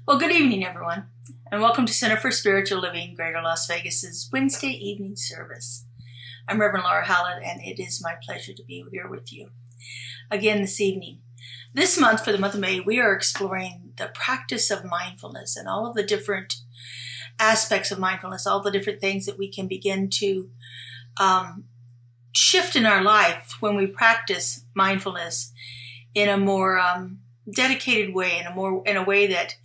Well, good evening, everyone, and welcome to Center for Spiritual Living, Greater Las Vegas's Wednesday evening service. I'm Reverend Laura Hallett, and it is my pleasure to be here with you again this evening. This month, for the month of May, we are exploring the practice of mindfulness and all of the different aspects of mindfulness, all the different things that we can begin to shift in our life when we practice mindfulness in a more dedicated way, in a way that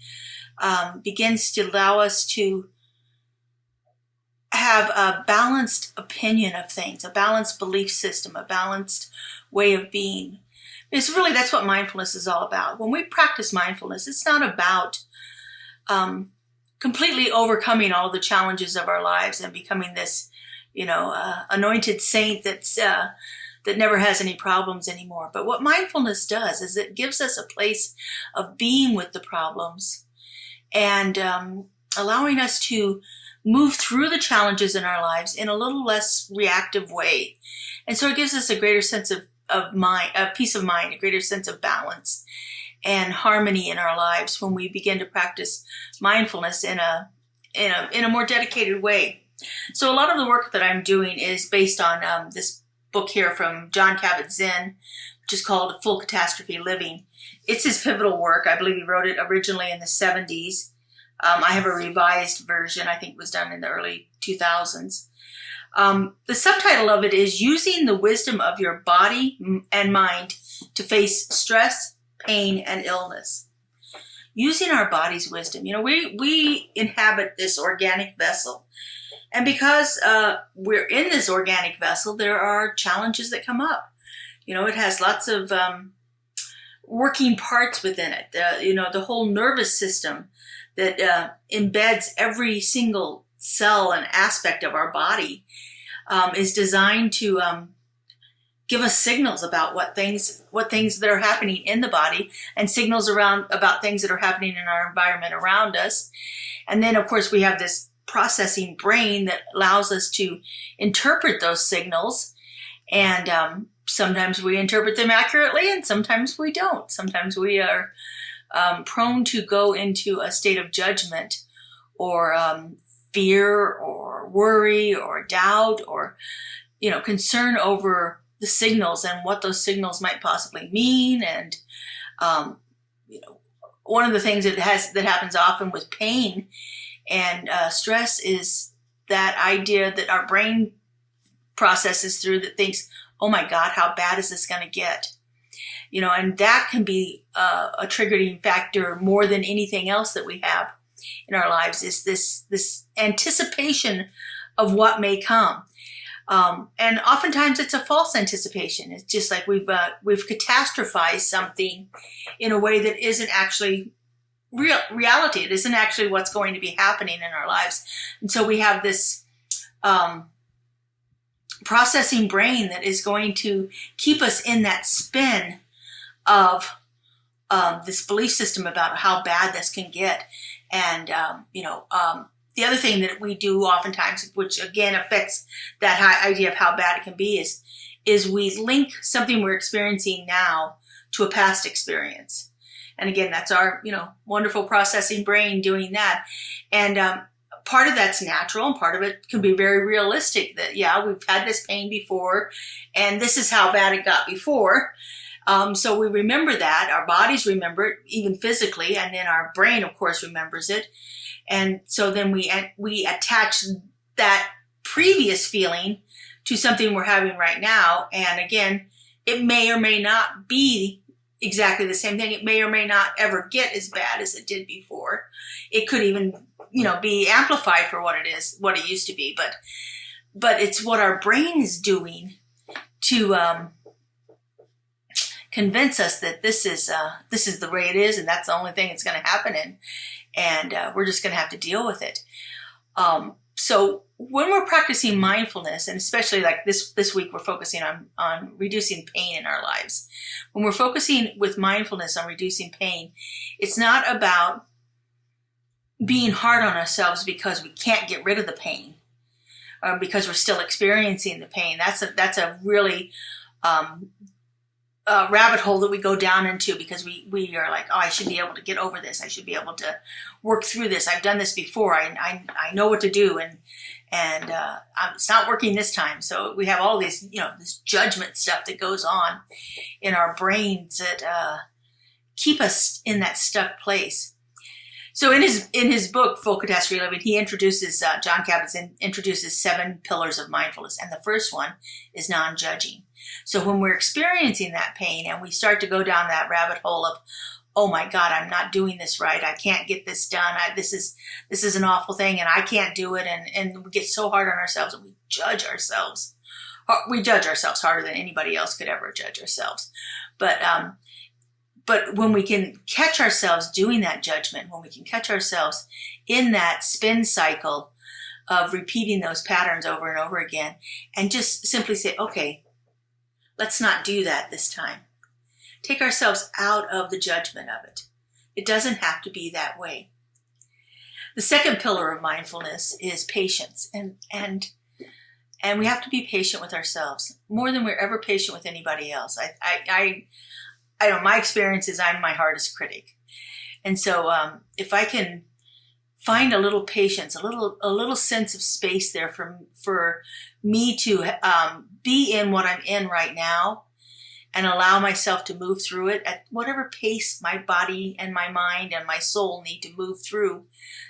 begins to allow us to have a balanced opinion of things, a balanced belief system, a balanced way of being. That's what mindfulness is all about. When we practice mindfulness, it's not about completely overcoming all the challenges of our lives and becoming this, anointed saint that never has any problems anymore. But what mindfulness does is it gives us a place of being with the problems and allowing us to move through the challenges in our lives in a little less reactive way. And so it gives us a greater sense of mind, a peace of mind, a greater sense of balance and harmony in our lives when we begin to practice mindfulness in a more dedicated way. So a lot of the work that I'm doing is based on this book here from Jon Kabat-Zinn, which is called Full Catastrophe Living. It's his pivotal work. I believe he wrote it originally in the 70s. I have a revised version. I think it was done in the early 2000s. The subtitle of it is Using the Wisdom of Your Body and Mind to Face Stress, Pain, and Illness. Using our body's wisdom. We inhabit this organic vessel. And because we're in this organic vessel, there are challenges that come up. It has lots of working parts within it. The whole nervous system that embeds every single cell and aspect of our body is designed to give us signals about what things that are happening in the body and signals about things that are happening in our environment around us. And then, of course, we have this processing brain that allows us to interpret those signals. And sometimes we interpret them accurately and sometimes we don't. Sometimes we are prone to go into a state of judgment or fear or worry or doubt or, concern over the signals and what those signals might possibly mean. And, one of the things that happens often with pain and stress is that idea that our brain processes through that thinks, oh my God, how bad is this going to get? And that can be a triggering factor more than anything else that we have in our lives is this anticipation of what may come. And oftentimes it's a false anticipation. It's just like we've catastrophized something in a way that isn't actually reality. It isn't actually what's going to be happening in our lives. And so we have this processing brain that is going to keep us in that spin of this belief system about how bad this can get. And, the other thing that we do oftentimes, which again affects that idea of how bad it can be, is we link something we're experiencing now to a past experience. And again, that's our, wonderful processing brain doing that. And part of that's natural and part of it can be very realistic that, yeah, we've had this pain before and this is how bad it got before. So we remember that, our bodies remember it, even physically, and then our brain, of course, remembers it. And so then we attach that previous feeling to something we're having right now. And again, it may or may not be exactly the same thing. It may or may not ever get as bad as it did before. It could even, be amplified for what it used to be. But it's what our brain is doing to convince us that this is the way it is, and that's the only thing that's going to happen, and we're just going to have to deal with it. So when we're practicing mindfulness, and especially like this week, we're focusing on reducing pain in our lives. When we're focusing with mindfulness on reducing pain, it's not about being hard on ourselves because we can't get rid of the pain, or because we're still experiencing the pain. That's a really rabbit hole that we go down into because we are like, oh, I should be able to get over this. I should be able to work through this. I've done this before. I know what to do, and it's not working this time. So we have all this, this judgment stuff that goes on in our brains that keep us in that stuck place. So in his book, Full Catastrophe Living, he introduces, John Kabat introduces 7 pillars of mindfulness. And the first one is non-judging. So when we're experiencing that pain and we start to go down that rabbit hole of, oh my God, I'm not doing this right. I can't get this done. This is an awful thing and I can't do it. And we get so hard on ourselves and we judge ourselves. We judge ourselves harder than anybody else could ever judge ourselves. But when we can catch ourselves doing that judgment, when we can catch ourselves in that spin cycle of repeating those patterns over and over again, and just simply say, okay, let's not do that this time. Take ourselves out of the judgment of it. It doesn't have to be that way. The second pillar of mindfulness is patience, and we have to be patient with ourselves more than we're ever patient with anybody else. I know my experience is I'm my hardest critic. And so if I can find a little patience, a little sense of space there for me to be in what I'm in right now and allow myself to move through it at whatever pace my body and my mind and my soul need to move through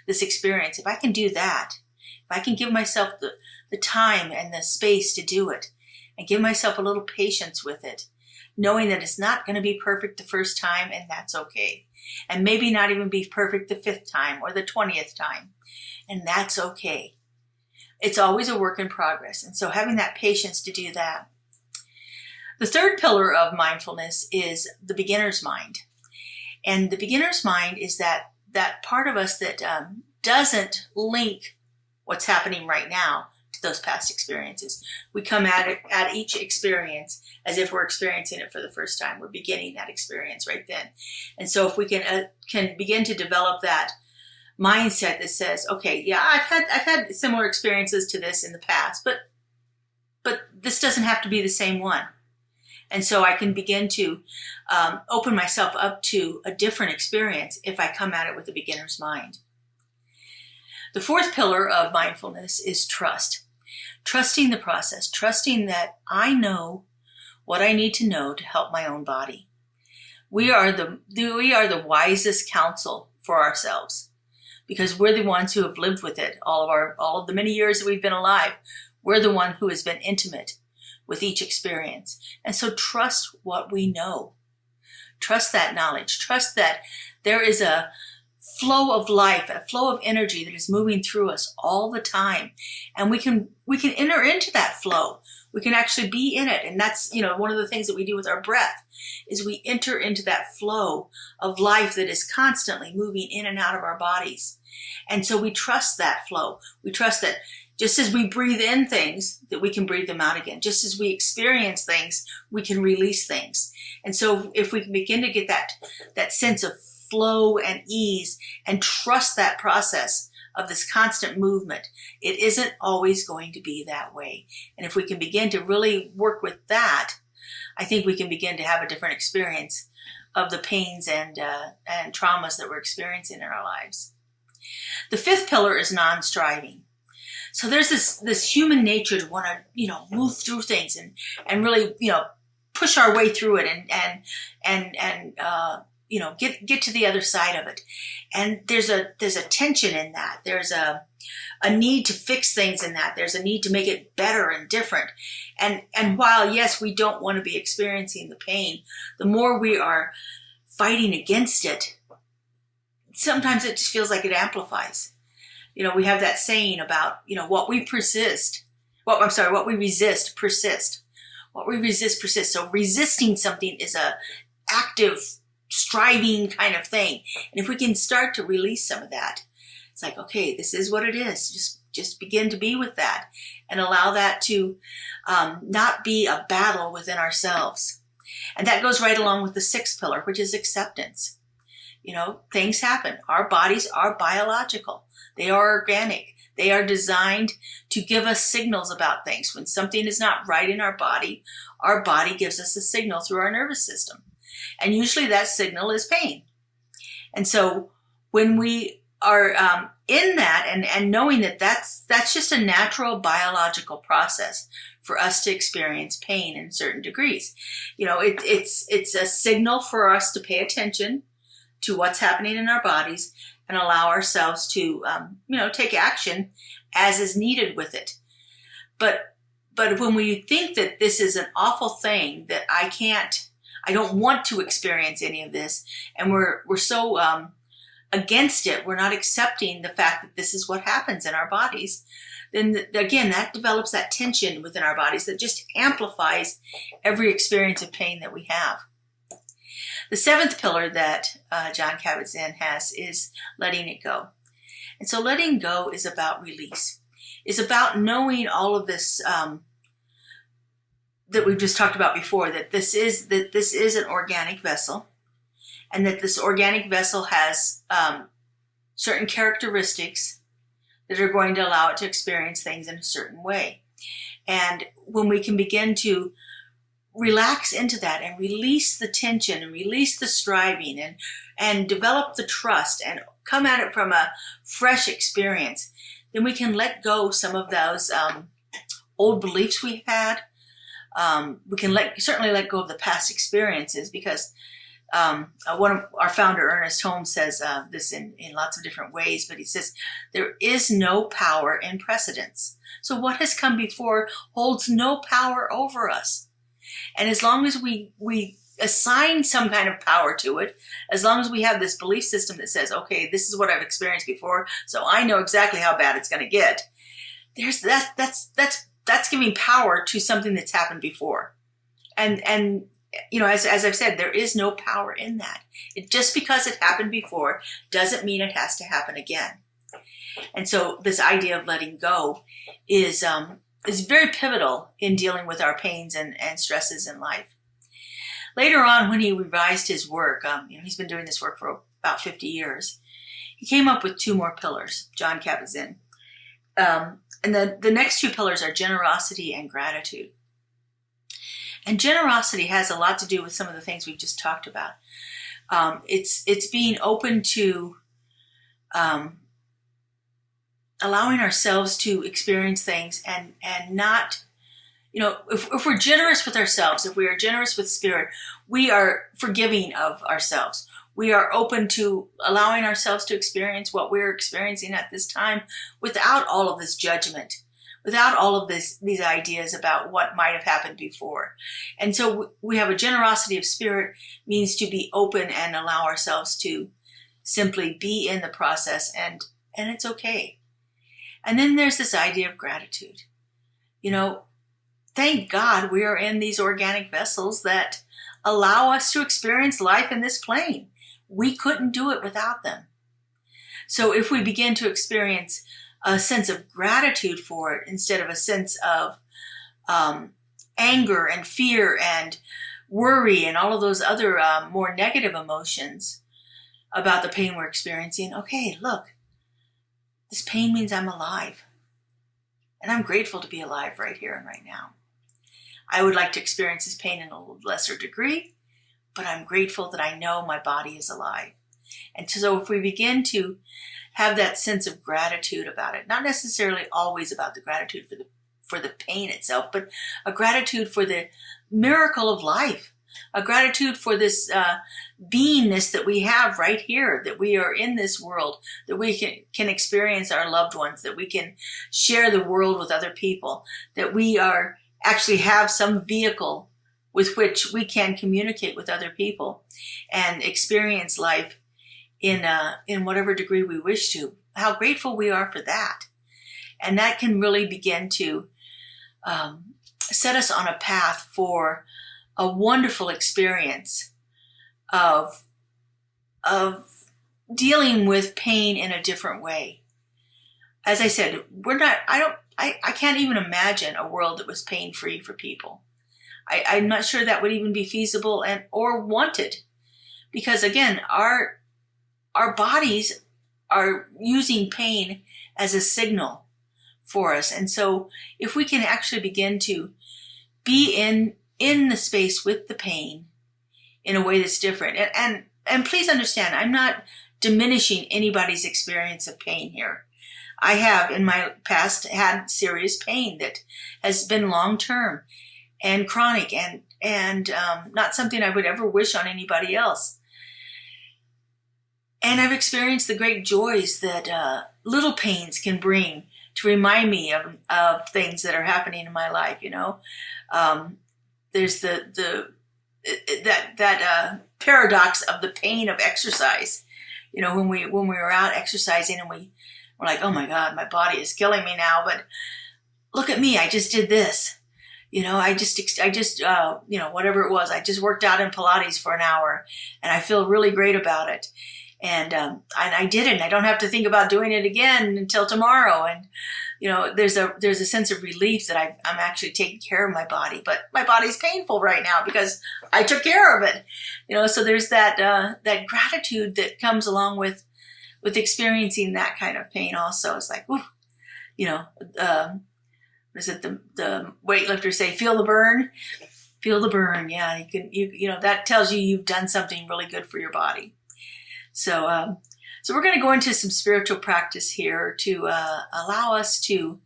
this experience. If I can do that, if I can give myself the time and the space to do it and give myself a little patience with it, knowing that it's not going to be perfect the first time, and that's okay. And maybe not even be perfect the 5th time or the 20th time, and that's okay. It's always a work in progress, and so having that patience to do that. The third pillar of mindfulness is the beginner's mind. And the beginner's mind is that part of us that doesn't link what's happening right now to those past experiences. We come at each experience as if we're experiencing it for the first time. We're beginning that experience right then. And so if we can begin to develop that mindset that says, okay, yeah, I've had similar experiences to this in the past, but this doesn't have to be the same one. And so I can begin to open myself up to a different experience if I come at it with a beginner's mind. The fourth pillar of mindfulness is trust. Trusting the process, trusting that I know what I need to know to help my own body. We are the wisest counsel for ourselves because we're the ones who have lived with it all of the many years that we've been alive. We're the one who has been intimate with each experience. And so trust what we know. Trust that knowledge. Trust that there is a flow of life, a flow of energy that is moving through us all the time. And we can enter into that flow. We can actually be in it. And that's, one of the things that we do with our breath is we enter into that flow of life that is constantly moving in and out of our bodies. And so we trust that flow. We trust that just as we breathe in things, that we can breathe them out again. Just as we experience things, we can release things. And so if we can begin to get that sense of flow and ease and trust that process of this constant movement, it isn't always going to be that way. And if we can begin to really work with that, I think we can begin to have a different experience of the pains and traumas that we're experiencing in our lives. The fifth pillar is non-striving. So there's this human nature to want to, move through things and really, push our way through it and get to the other side of it. And there's a tension in that. There's a need to fix things in that. There's a need to make it better and different. And while, yes, we don't want to be experiencing the pain, the more we are fighting against it, sometimes it just feels like it amplifies. We have that saying about, what we resist, persist. What we resist, persists. So resisting something is a active, striving kind of thing. And if we can start to release some of that, it's like, okay, this is what it is. Just begin to be with that and allow that to not be a battle within ourselves. And that goes right along with the sixth pillar, which is acceptance. things happen. Our bodies are biological. They are organic. They are designed to give us signals about things. When something is not right in our body gives us a signal through our nervous system. And usually that signal is pain. And so when we are in that and knowing that that's just a natural biological process for us to experience pain in certain degrees. It's a signal for us to pay attention to what's happening in our bodies and allow ourselves to, take action as is needed with it. But when we think that this is an awful thing, that I don't want to experience any of this, and we're so against it, we're not accepting the fact that this is what happens in our bodies, then again, that develops that tension within our bodies that just amplifies every experience of pain that we have. The seventh pillar that Jon Kabat-Zinn has is letting it go. And so letting go is about release. Is about knowing all of this that we've just talked about before, that this is an organic vessel, and that this organic vessel has certain characteristics that are going to allow it to experience things in a certain way. And when we can begin to relax into that and release the tension and release the striving and develop the trust and come at it from a fresh experience, then we can let go some of those old beliefs we've had. We can certainly let go of the past experiences, because one of our founder, Ernest Holmes, says this in lots of different ways, but he says, there is no power in precedence. So what has come before holds no power over us. And as long as we assign some kind of power to it, as long as we have this belief system that says, okay, this is what I've experienced before, so I know exactly how bad it's going to get, that's giving power to something that's happened before. And as I've said, there is no power in that. Just because it happened before doesn't mean it has to happen again. And so this idea of letting go is very pivotal in dealing with our pains and stresses in life. Later on, when he revised his work, he's been doing this work for about 50 years, he came up with two more pillars, Jon Kabat-Zinn. And the next two pillars are generosity and gratitude. And generosity has a lot to do with some of the things we've just talked about. It's being open to allowing ourselves to experience things and not, if we're generous with ourselves, if we are generous with spirit, we are forgiving of ourselves. We are open to allowing ourselves to experience what we're experiencing at this time without all of this judgment, without all of these ideas about what might have happened before. And so we have a generosity of spirit, means to be open and allow ourselves to simply be in the process, and it's okay. And then there's this idea of gratitude. Thank God we are in these organic vessels that allow us to experience life in this plane. We couldn't do it without them. So if we begin to experience a sense of gratitude for it instead of a sense of anger and fear and worry and all of those other more negative emotions about the pain we're experiencing, okay, look, this pain means I'm alive. And I'm grateful to be alive right here and right now. I would like to experience this pain in a lesser degree, but I'm grateful that I know my body is alive. And so if we begin to have that sense of gratitude about it, not necessarily always about the gratitude for the pain itself, but a gratitude for the miracle of life, a gratitude for this beingness that we have right here, that we are in this world, that we can experience our loved ones, that we can share the world with other people, that we actually have some vehicle with which we can communicate with other people and experience life in whatever degree we wish to. How grateful we are for that. And that can really begin to set us on a path for a wonderful experience of dealing with pain in a different way. As I said, I can't even imagine a world that was pain-free for people. I'm not sure that would even be feasible or wanted, because again, our our bodies are using pain as a signal for us. And so if we can actually begin to be in the space with the pain in a way that's different. And please understand, I'm not diminishing anybody's experience of pain here. I have in my past had serious pain that has been long-term and chronic and not something I would ever wish on anybody else. And I've experienced the great joys that little pains can bring to remind me of things that are happening in my life. There's that paradox of the pain of exercise. When we were out exercising and we're like, oh my God, my body is killing me now, but look at me, I just did this. I just whatever it was, I just worked out in Pilates for an hour and I feel really great about it. And I did it, and I don't have to think about doing it again until tomorrow. And there's a sense of relief that I'm actually taking care of my body, but my body's painful right now because I took care of it. So there's that gratitude that comes along with experiencing that kind of pain. Also, it's like, what is it? The weightlifters say, feel the burn. Feel the burn. Yeah, that tells you you've done something really good for your body. So we're going to go into some spiritual practice here to allow us to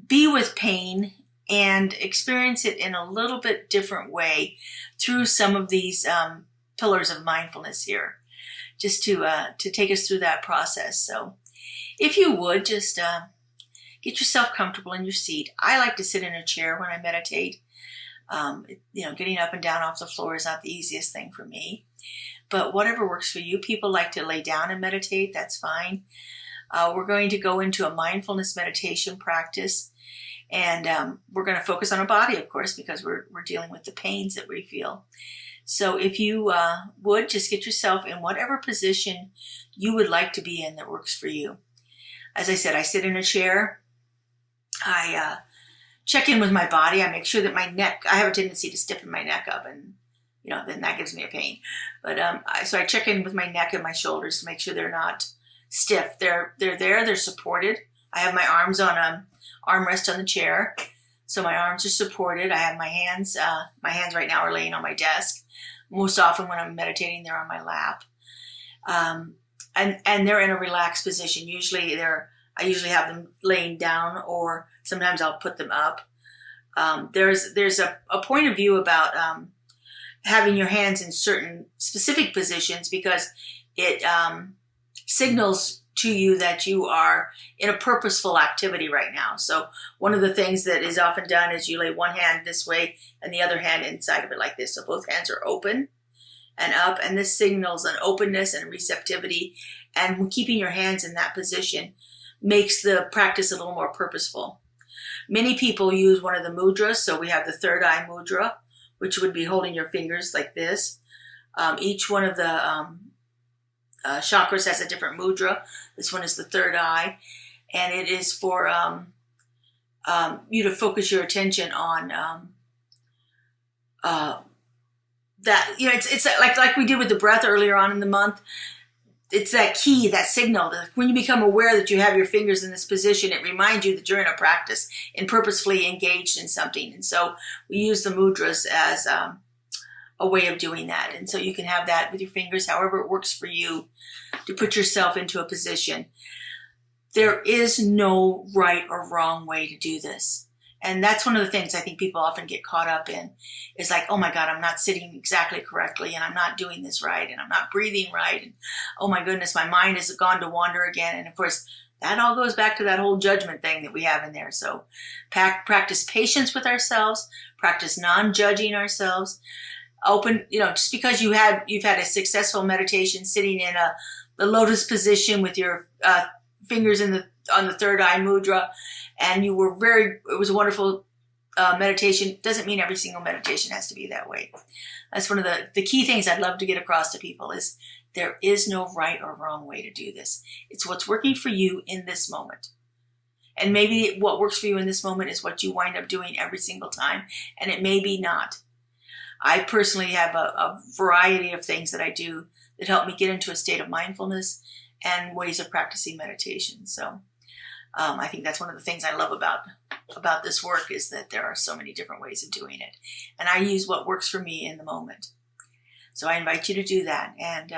be with pain and experience it in a little bit different way through some of these pillars of mindfulness here, just to take us through that process. So if you would just get yourself comfortable in your seat. I like to sit in a chair when I meditate. Getting up and down off the floor is not the easiest thing for me. But whatever works for you. People like to lay down and meditate. That's fine. We're going to go into a mindfulness meditation practice. And we're going to focus on our body, of course, because we're dealing with the pains that we feel. So if you would, just get yourself in whatever position you would like to be in that works for you. As I said, I sit in a chair. I check in with my body. I make sure that my neck, I have a tendency to stiffen my neck up, and then that gives me a pain. But so I check in with my neck and my shoulders to make sure they're not stiff. They're there. They're supported. I have my arms on an armrest on the chair, so my arms are supported. I have my hands. My hands right now are laying on my desk. Most often when I'm meditating, they're on my lap, and they're in a relaxed position. I usually have them laying down, or sometimes I'll put them up. There's a point of view about having your hands in certain specific positions because it signals to you that you are in a purposeful activity right now. So one of the things that is often done is you lay one hand this way and the other hand inside of it like this. So both hands are open and up, and this signals an openness and receptivity. And keeping your hands in that position makes the practice a little more purposeful. Many people use one of the mudras. So we have the third eye mudra, which would be holding your fingers like this. Each one of the chakras has a different mudra. This one is the third eye, and it is for you to focus your attention on that. It's like we did with the breath earlier on in the month. It's that key, that signal. When you become aware that you have your fingers in this position, it reminds you that you're in a practice and purposefully engaged in something. And so we use the mudras as a way of doing that. And so you can have that with your fingers, however it works for you, to put yourself into a position. There is no right or wrong way to do this. And that's one of the things I think people often get caught up in, is like, oh my God, I'm not sitting exactly correctly, and I'm not doing this right, and I'm not breathing right, and oh my goodness, my mind has gone to wander again. And of course, that all goes back to that whole judgment thing that we have in there. So practice patience with ourselves, practice non-judging ourselves. Just because you've had a successful meditation sitting in the lotus position with your fingers on the third eye mudra, and it was a wonderful meditation, doesn't mean every single meditation has to be that way. That's one of the key things I'd love to get across to people is there is no right or wrong way to do this. It's what's working for you in this moment. And maybe what works for you in this moment is what you wind up doing every single time, and it may be not. I personally have a variety of things that I do that help me get into a state of mindfulness and ways of practicing meditation. So I think that's one of the things I love about this work, is that there are so many different ways of doing it. And I use what works for me in the moment. So I invite you to do that. And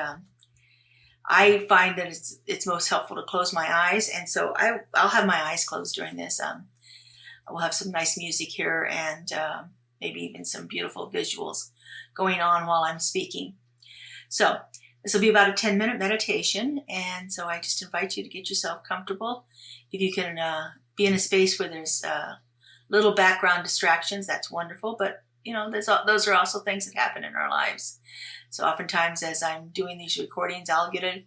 I find that it's most helpful to close my eyes. And so I'll have my eyes closed during this. We'll have some nice music here, and maybe even some beautiful visuals going on while I'm speaking. So this will be about a 10-minute meditation. And so I just invite you to get yourself comfortable. If you can be in a space where there's little background distractions, that's wonderful. But, those are also things that happen in our lives. So oftentimes as I'm doing these recordings, I'll get a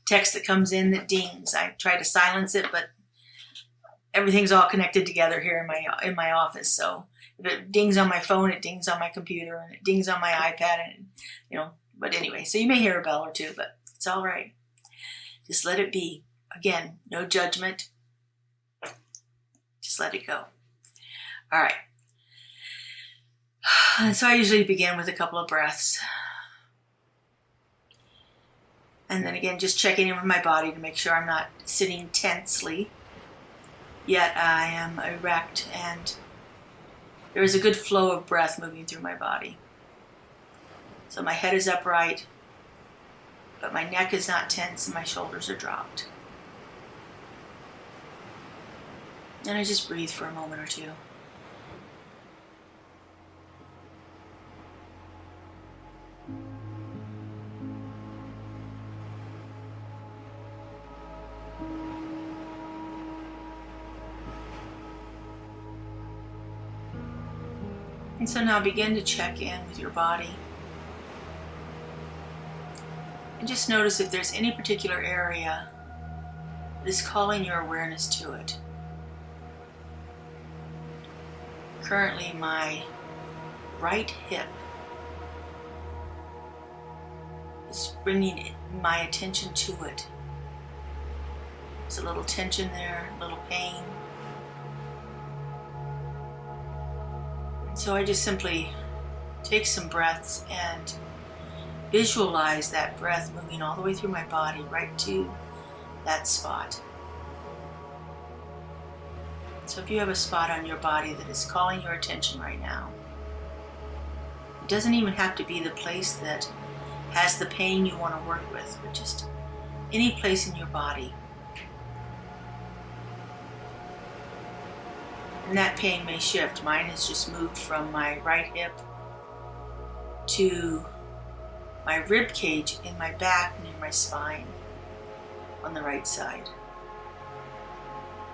text that comes in that dings. I try to silence it, but everything's all connected together here in my office. So if it dings on my phone, it dings on my computer, and it dings on my iPad, and but anyway, so you may hear a bell or two, but it's all right. Just let it be. Again, no judgment. Just let it go. All right. And so I usually begin with a couple of breaths. And then again, just checking in with my body to make sure I'm not sitting tensely, yet I am erect, and there is a good flow of breath moving through my body. So my head is upright, but my neck is not tense and my shoulders are dropped. And I just breathe for a moment or two. And so now begin to check in with your body. And just notice if there's any particular area that is calling your awareness to it. Currently, my right hip is bringing my attention to it. There's a little tension there, a little pain. So I just simply take some breaths and visualize that breath moving all the way through my body right to that spot. So if you have a spot on your body that is calling your attention right now, it doesn't even have to be the place that has the pain you want to work with, but just any place in your body. And that pain may shift. Mine has just moved from my right hip to my rib cage in my back near my spine on the right side.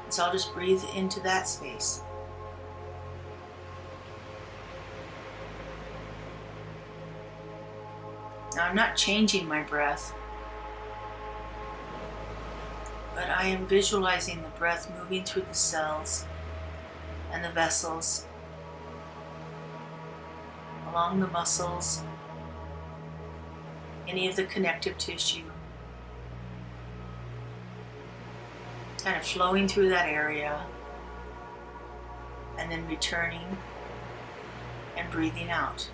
So I'll just breathe into that space. Now I'm not changing my breath, but I am visualizing the breath moving through the cells and the vessels, along the muscles, any of the connective tissue, kind of flowing through that area, and then returning and breathing out.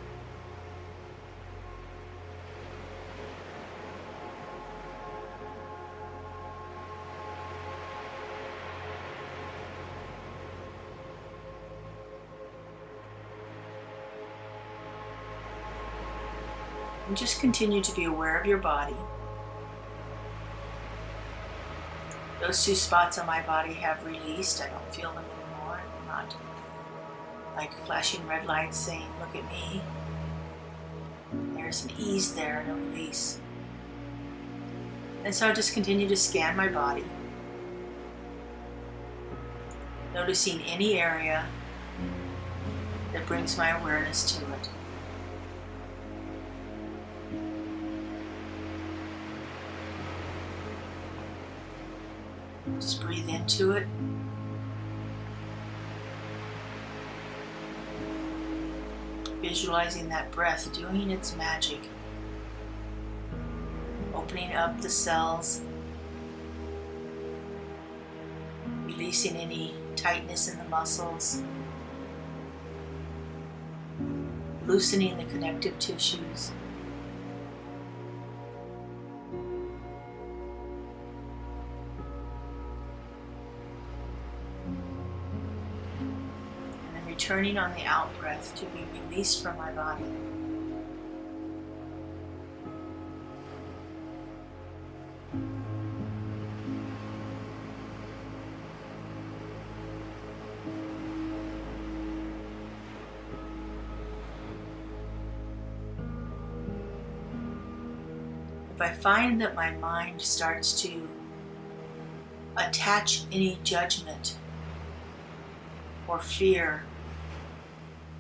And just continue to be aware of your body. Those two spots on my body have released. I don't feel them anymore. I'm not like flashing red lights saying, "Look at me." There's an ease there and a release. And so I just continue to scan my body, noticing any area that brings my awareness to it. Just breathe into it. Visualizing that breath doing its magic. Opening up the cells. Releasing any tightness in the muscles. Loosening the connective tissues. returning on the out breath to be released from my body. If I find that my mind starts to attach any judgment or fear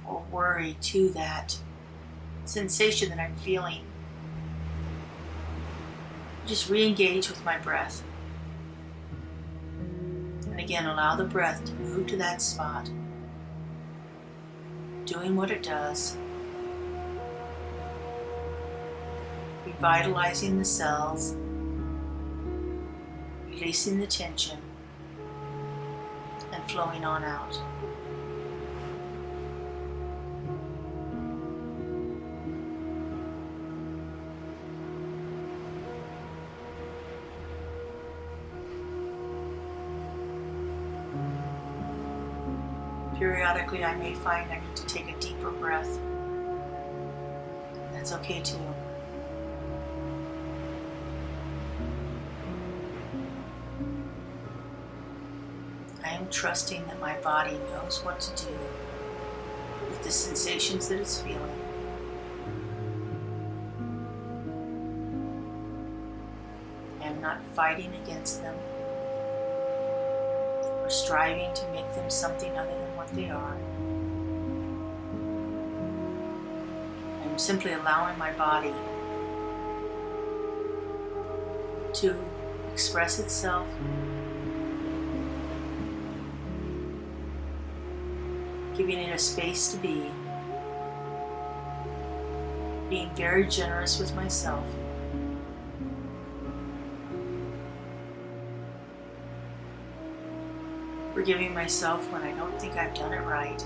or worry to that sensation that I'm feeling, just re-engage with my breath. And again, allow the breath to move to that spot, doing what it does, revitalizing the cells, releasing the tension, and flowing on out. Periodically, I may find I need to take a deeper breath. That's okay too. I am trusting that my body knows what to do with the sensations that it's feeling. I am not fighting against them or striving to make them something other than what they are. I am simply allowing my body to express itself, giving it a space to be, being very generous with myself, forgiving myself when I don't think I've done it right.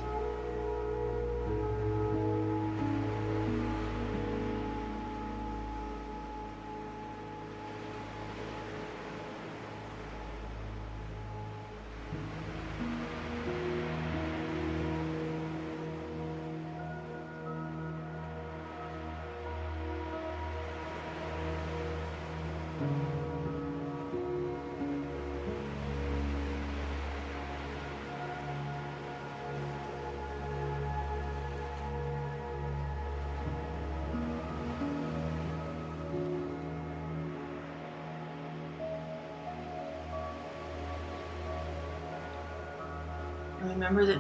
And remember that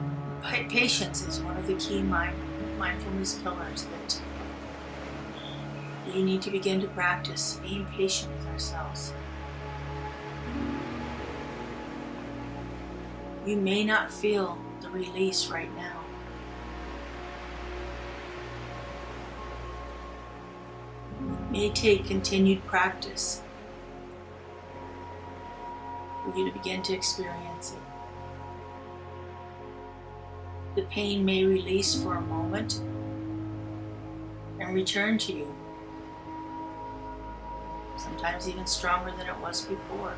patience is one of the key mindfulness pillars that we need to begin to practice, being patient with ourselves. You may not feel the release right now. It may take continued practice for you to begin to experience it. The pain may release for a moment and return to you, sometimes even stronger than it was before.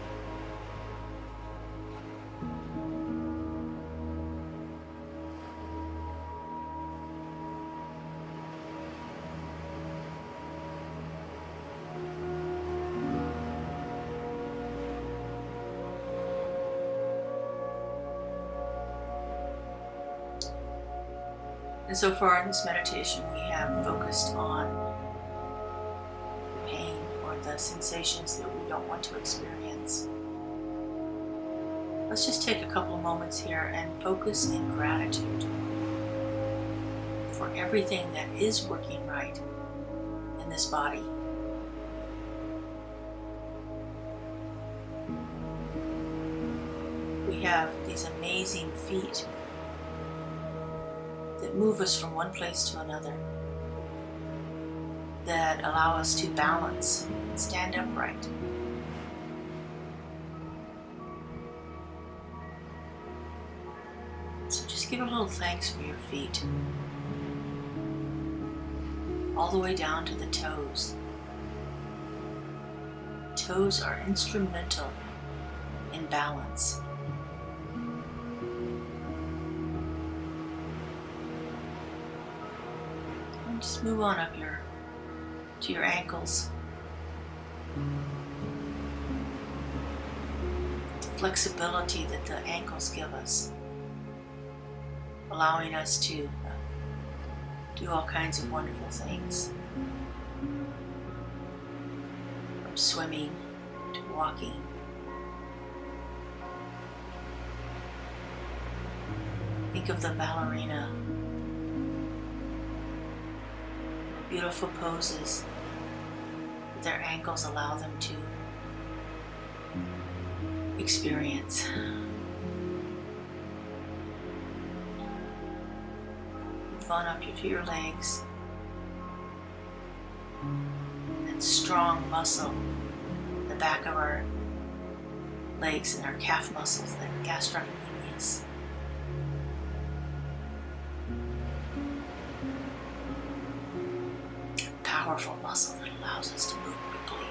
And so far in this meditation, we have focused on the pain or the sensations that we don't want to experience. Let's just take a couple of moments here and focus in gratitude for everything that is working right in this body. We have these amazing feet that move us from one place to another, that allow us to balance and stand upright. So just give a little thanks for your feet, all the way down to the toes. Toes are instrumental in balance. Just move on up to your ankles. The flexibility that the ankles give us, allowing us to do all kinds of wonderful things. From swimming to walking. Think of the ballerina. The beautiful poses that their ankles allow them to experience. Move on up to your legs. That strong muscle in the back of our legs and our calf muscles, that gastrocnemius. Powerful muscle that allows us to move quickly.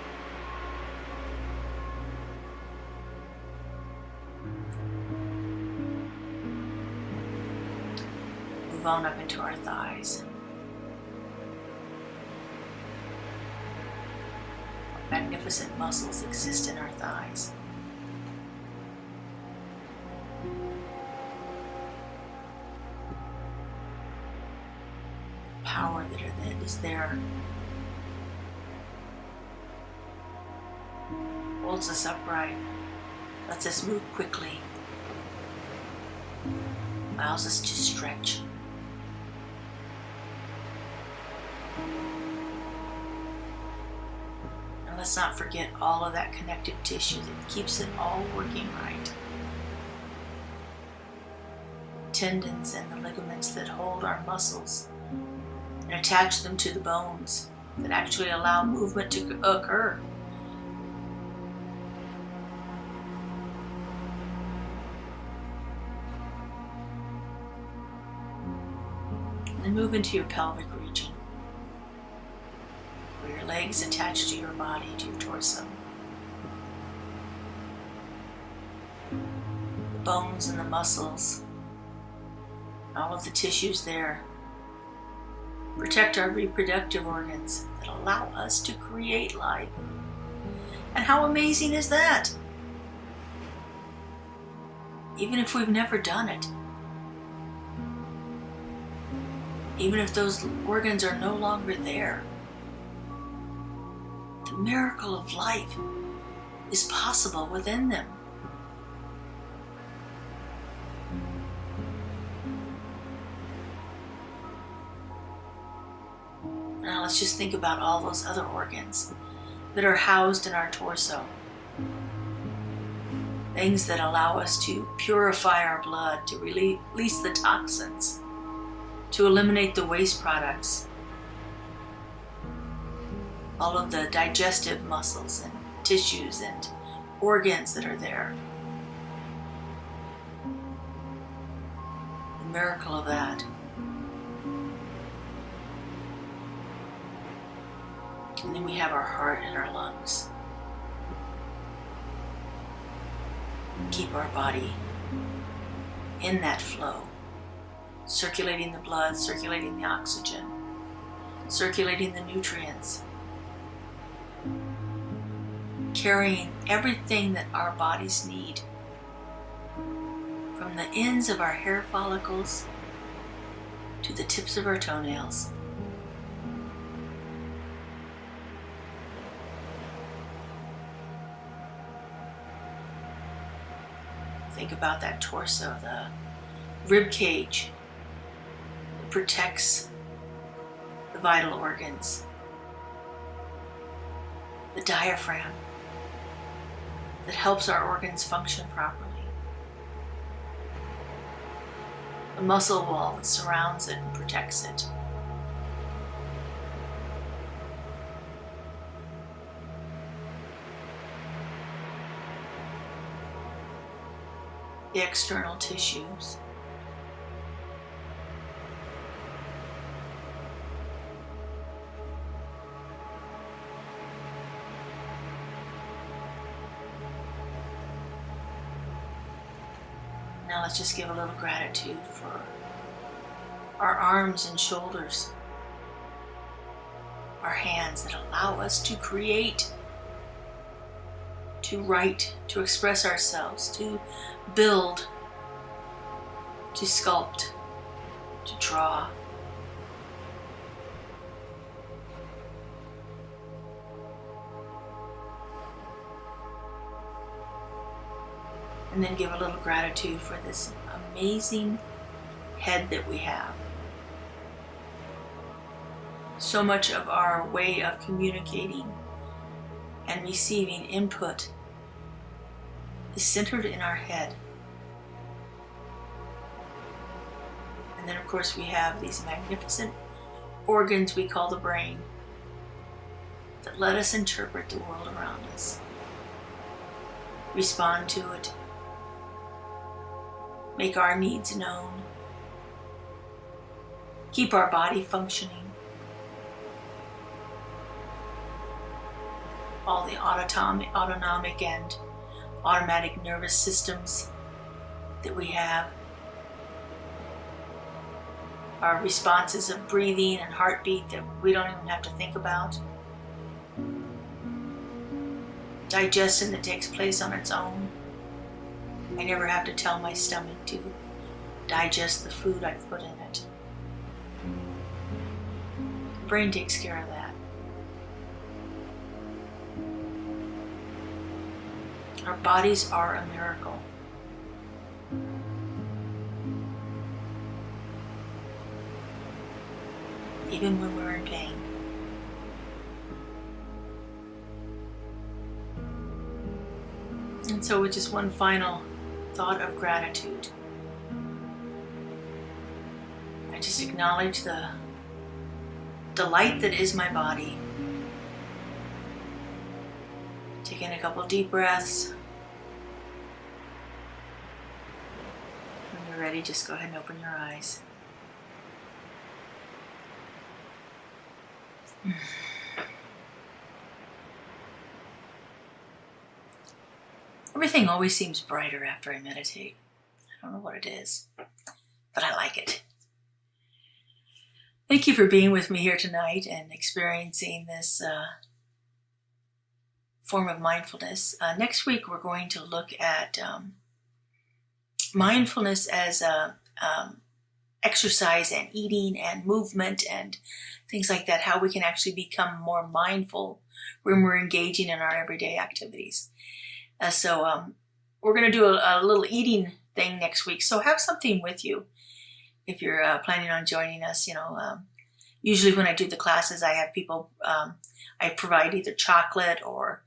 Move on up into our thighs. Magnificent muscles exist in our thighs. Power that is there holds us upright, lets us move quickly, allows us to stretch. And let's not forget all of that connective tissue that keeps it all working right. Tendons and the ligaments that hold our muscles and attach them to the bones that actually allow movement to occur. And then move into your pelvic region, where your legs attach to your body, to your torso. The bones and the muscles, all of the tissues there, protect our reproductive organs that allow us to create life. And how amazing is that? Even if we've never done it, even if those organs are no longer there, the miracle of life is possible within them. Now let's just think about all those other organs that are housed in our torso. Things that allow us to purify our blood, to release the toxins, to eliminate the waste products. All of the digestive muscles and tissues and organs that are there. The miracle of that. And then we have our heart and our lungs. Keep our body in that flow, circulating the blood, circulating the oxygen, circulating the nutrients, carrying everything that our bodies need, from the ends of our hair follicles to the tips of our toenails. Think about that torso, the rib cage that protects the vital organs, the diaphragm that helps our organs function properly, the muscle wall that surrounds it and protects it, the external tissues, now let's just give a little gratitude for our arms and shoulders our hands that allow us to create, to write, to express ourselves, to build, to sculpt, to draw. And then give a little gratitude for this amazing head that we have. So much of our way of communicating and receiving input is centered in our head. And then of course we have these magnificent organs we call the brain that let us interpret the world around us, respond to it, make our needs known, keep our body functioning. All the autonomic and automatic nervous systems that we have. Our responses of breathing and heartbeat that we don't even have to think about. Digestion that takes place on its own. I never have to tell my stomach to digest the food I've put in it. The brain takes care of that. Our bodies are a miracle. Even when we're in pain. And so with just one final thought of gratitude, I just acknowledge the delight that is my body. Take in a couple deep breaths. When you're ready, just go ahead and open your eyes. Everything always seems brighter after I meditate. I don't know what it is, but I like it. Thank you for being with me here tonight and experiencing this form of mindfulness. Next week, we're going to look at mindfulness as exercise and eating and movement and things like that, how we can actually become more mindful when we're engaging in our everyday activities. So we're going to do a little eating thing next week. So have something with you if you're planning on joining us. Usually when I do the classes, I have people, I provide either chocolate or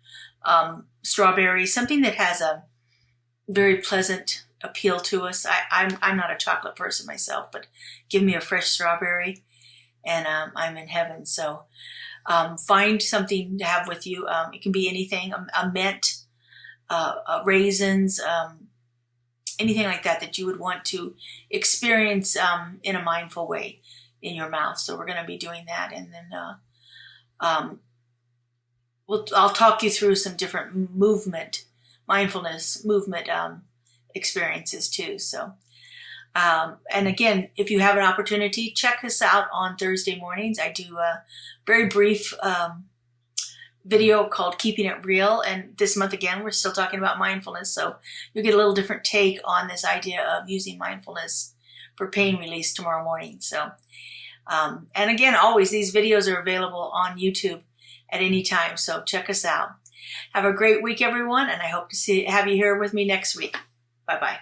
strawberries, something that has a very pleasant appeal to us. I'm not a chocolate person myself, but give me a fresh strawberry and I'm in heaven. So find something to have with you. It can be anything, a mint, raisins, anything like that you would want to experience in a mindful way in your mouth. So we're going to be doing that, and then I'll talk you through some different mindfulness movement experiences too. So and again, if you have an opportunity, check us out on Thursday mornings. I do a very brief video called Keeping It Real, and this month again we're still talking about mindfulness, so you'll get a little different take on this idea of using mindfulness for pain release tomorrow morning. So and again, always these videos are available on YouTube at any time, so check us out. Have a great week, everyone, and I hope to have you here with me next week. Bye bye.